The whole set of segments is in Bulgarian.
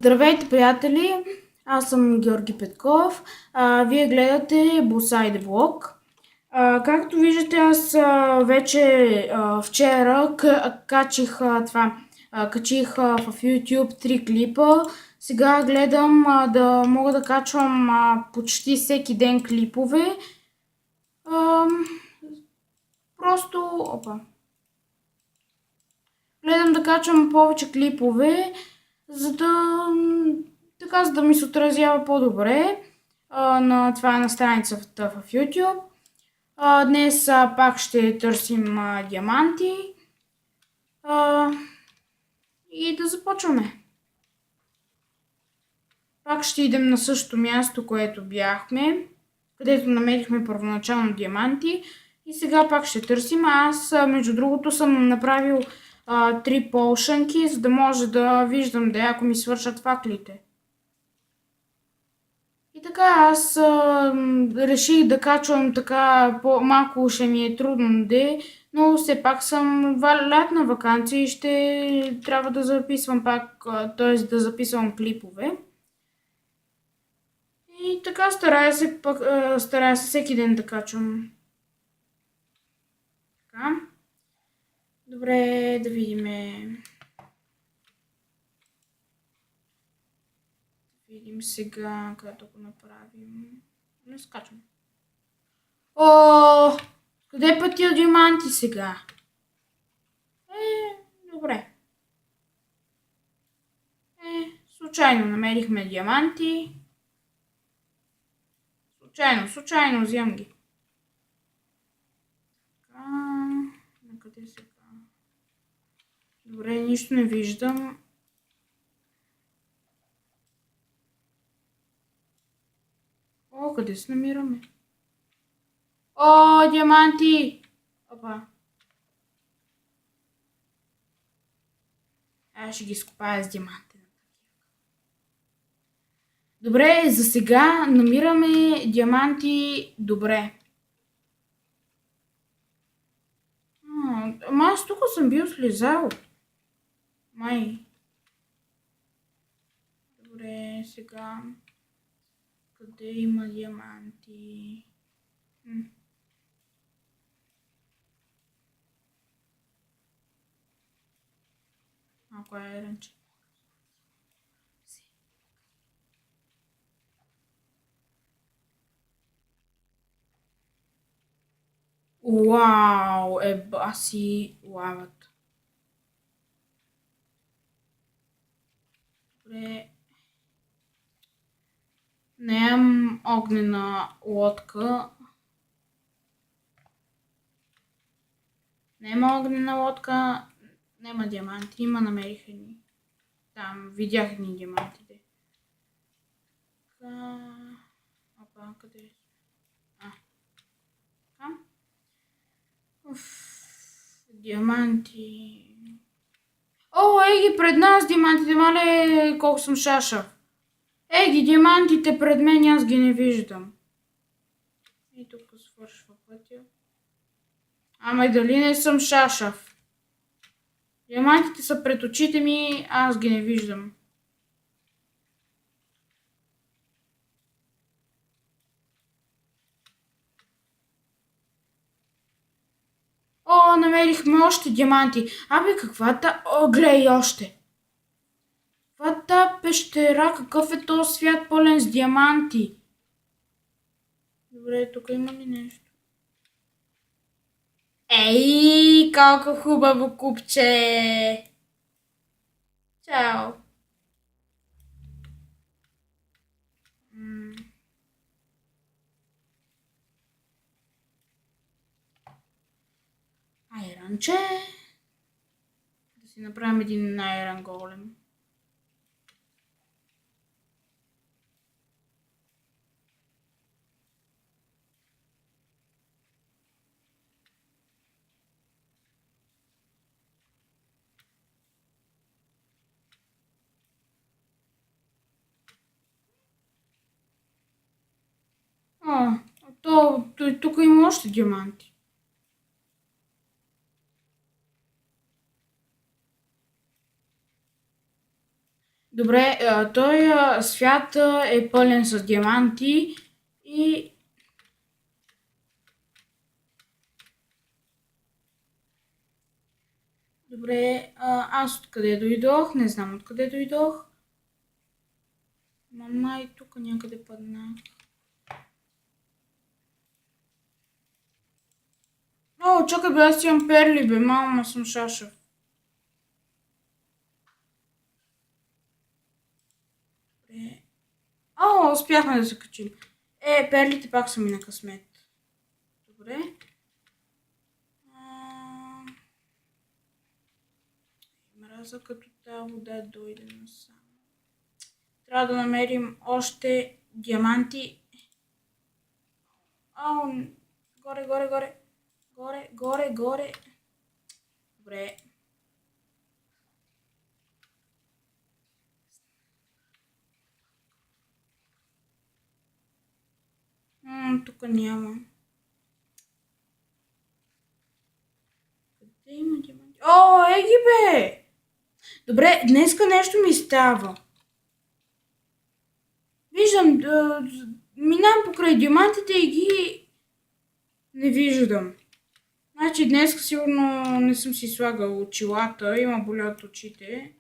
Здравейте, приятели! Аз съм Георги Петков. Вие гледате Босайде Блог. Както виждате, аз вече вчера качих качих в YouTube 3 клипа. Сега гледам да мога да качвам почти всеки ден клипове. Ам, Просто, гледам да качвам повече клипове, за да, така, за да ми се отразява по-добре на страницата в YouTube. Днес пак ще търсим диаманти и да започваме. Пак ще идем на същото място, което бяхме, където намерихме първоначално диаманти. И сега пак ще търсим. Аз, между другото, съм направил 3 полшанки, за да може да виждам ако ми свършат факлите. И така, аз реших да качвам така, малко ще ми е трудно но все пак съм лятна ваканция и ще трябва да записвам пак, т.е. да записвам клипове. И така старая се всеки ден да качвам. Така. Добре, да видим. Видим сега, като го направим. Не скачам. О, къде е пътя диаманти сега? Добре. Случайно намерихме диаманти. Случайно вземам ги. Така, накъде сега? Добре, нищо не виждам. О, къде се намираме? О, диаманти! Опа. Аз ще ги скопая с диаманти. Добре, за сега намираме диаманти добре. Ама аз тук съм бил слизал. Май. Добре, сега. Къде има диаманти? Малко е рънче. Уау, баси лавата. Добре. Нямам огнена лодка. Няма диаманти, намерих едни. Там видях едни диамантите. Опа, къде е? Диаманти. О, ги пред нас диамантите, мале колко съм шашав. Ги диамантите пред мен, аз ги не виждам. И тук свършва пътя. Ама и дали не съм шашав? Диамантите са пред очите ми, аз ги не виждам. О, намерихме още диаманти. Абе, гледай още. Каква пещера, какъв е този свят пълен с диаманти? Добре, тук има ли нещо? Ей, колко хубаво купче! Чао! Айранче. Да си направим един айран голем. Тук има още диаманти. Добре, той свят е пълен с диаманти и... Добре, аз откъде дойдох? Не знам откъде дойдох. Мама и тук някъде падна. О, чакай бе, аз имам перли бе, мама съм шашав. Добре. О, успяхме да се качим. Перлите пак са ми на късмет. Добре. Мраза като тази вода дойде насам. Трябва да намерим още диаманти. Ау, горе, горе, горе. Горе, горе, горе. Добре. Тук няма. Къде има диаманти? О, еги бе! Добре, днеска нещо ми става. Виждам, минавам покрай диамантите и ги не виждам. Значи днес сигурно не съм си слагал очилата, има болят очите.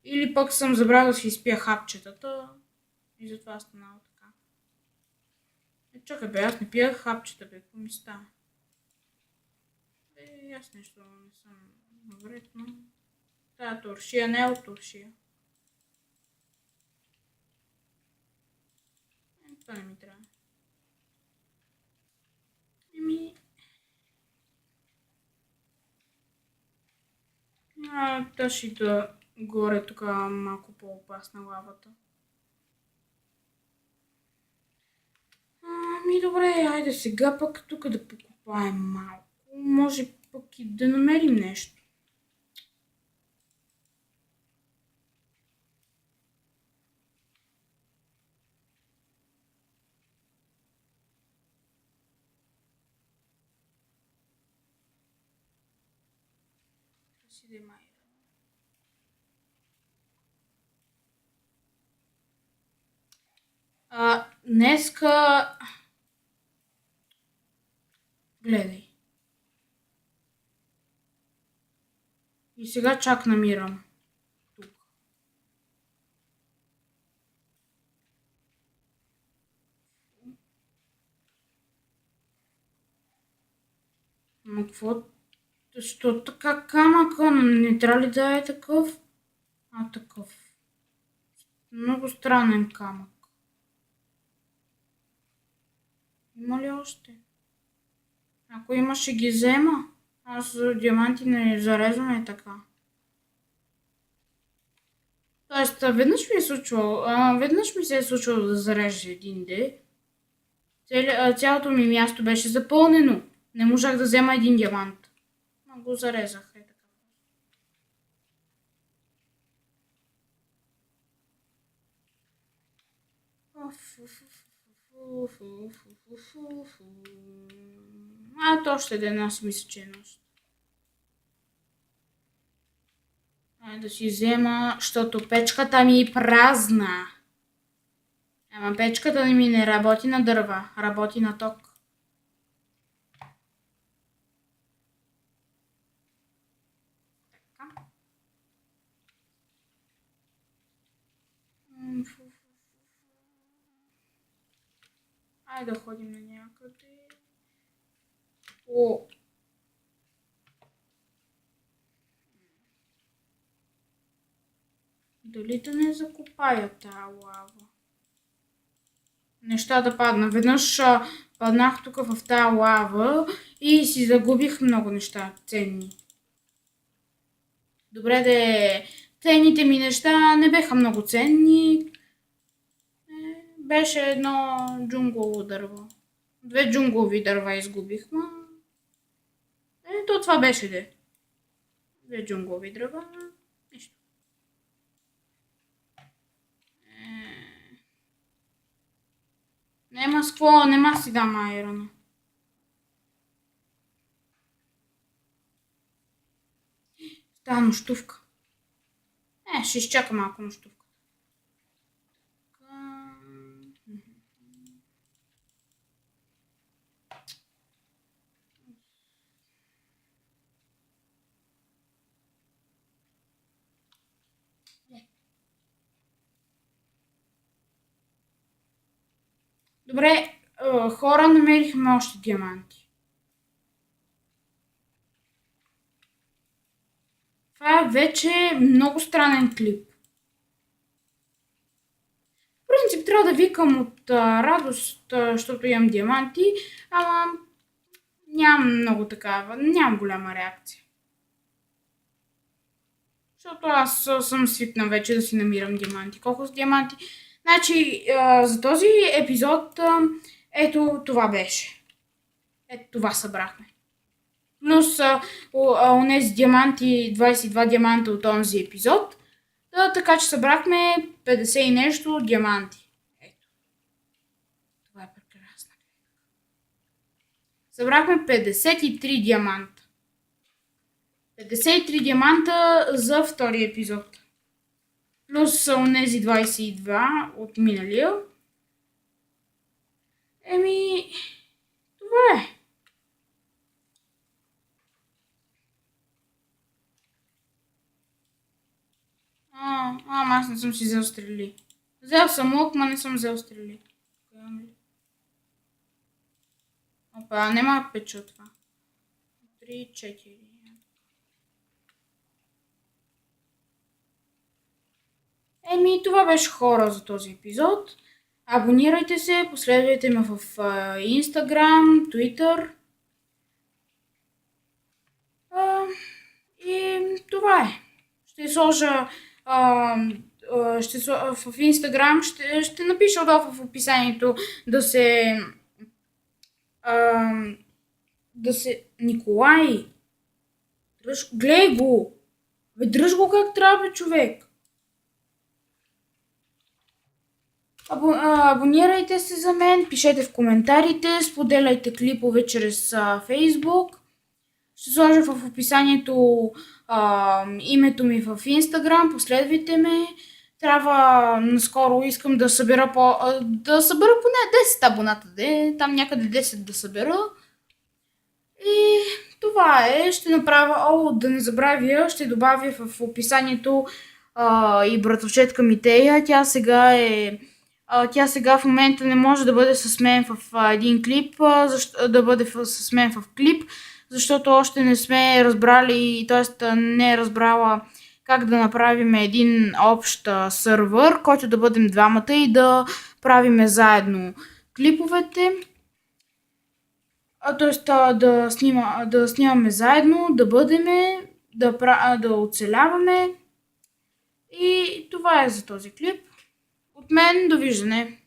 Или пък съм забрал да си изпия хапчетата и затова станало така. Чакай бе, аз не пия хапчета бе, какво ми става? Аз нещо не съм навред, но... Тая туршия не е от туршия. Това не ми трябва. Тъши да горе тук малко по-опасна лавата. Добре, айде сега пък тук да покопаем малко. Може пък и да намерим нещо. Днеска... Гледай. И сега чак намирам. Тук. Но какво? Защо така камъка? Не трябва ли да е такъв? Такъв. Много странен камък. Има ли още? Ако има, ще ги взема. Аз диаманти не зареждаме така. Тоест, веднъж ми се е случвало да зарежа един де. Цялото ми място беше запълнено. Не можах да взема един диамант. Но го зарезах. Така. То още ден, аз мисля, че е нощ. Да си взема, защото печката ми е празна. Ама печката ми не работи на дърва, работи на ток. Така. Айде да ходим на някъде. Дали да не закопая тази лава? Неща да падна. Веднъж паднах тук в тази лава и си загубих много неща ценни. Добре де, ценните ми неща не беха много ценни. Беше едно джунглово дърво. 2 джунглови дърва изгубих, то това беше де. 2 джунглови дърва. Нищо. Нема си дам айрона. Става нощувка. ще изчака малко нощувка. Добре, хора, намерихме още диаманти. Това е вече много странен клип. В принцип трябва да викам от радост, защото имам диаманти, ама нямам много такава, нямам голяма реакция. Защото аз съм свикнал вече да си намирам диаманти. Колко са диаманти? Значи, за този епизод, ето това беше. Ето това събрахме. Плюс онези диаманти, 22 диаманта от този епизод. Така че събрахме 50 и нещо диаманти. Ето. Това е прекрасно. Събрахме 53 диаманта. 53 диаманта за втори епизод. Плюс онези 22 от миналия. Това е. Аз не съм си взел стрели. Взел съм лук, но не съм взел стрели. Опа, нема печо това. 3, 4. Това беше хора за този епизод. Абонирайте се, последвайте ме в Instagram, Twitter. И това е. Ще сложа в Instagram, ще напиша отдолу в описанието да се Николай, гледай го! Дръж го как трябва, човек! Абонирайте се за мен, пишете в коментарите, споделяйте клипове чрез Facebook. Ще сложа в описанието името ми в Instagram, последвайте ме. Трябва наскоро искам да събера поне 10 абоната, там някъде 10 да събера. И това е, ще направя, да не забравя, ще добавя в описанието и братовчетка Митея. Тя сега в момента не може да бъде с мен в един клип, да бъде с мен в клип, защото още не сме разбрали, т.е. не е разбрала как да направим един общ сървър, който да бъдем двамата и да правиме заедно клиповете. Т.е. да снимаме заедно, да бъдеме, да оцеляваме. И това е за този клип. От мен довиждане!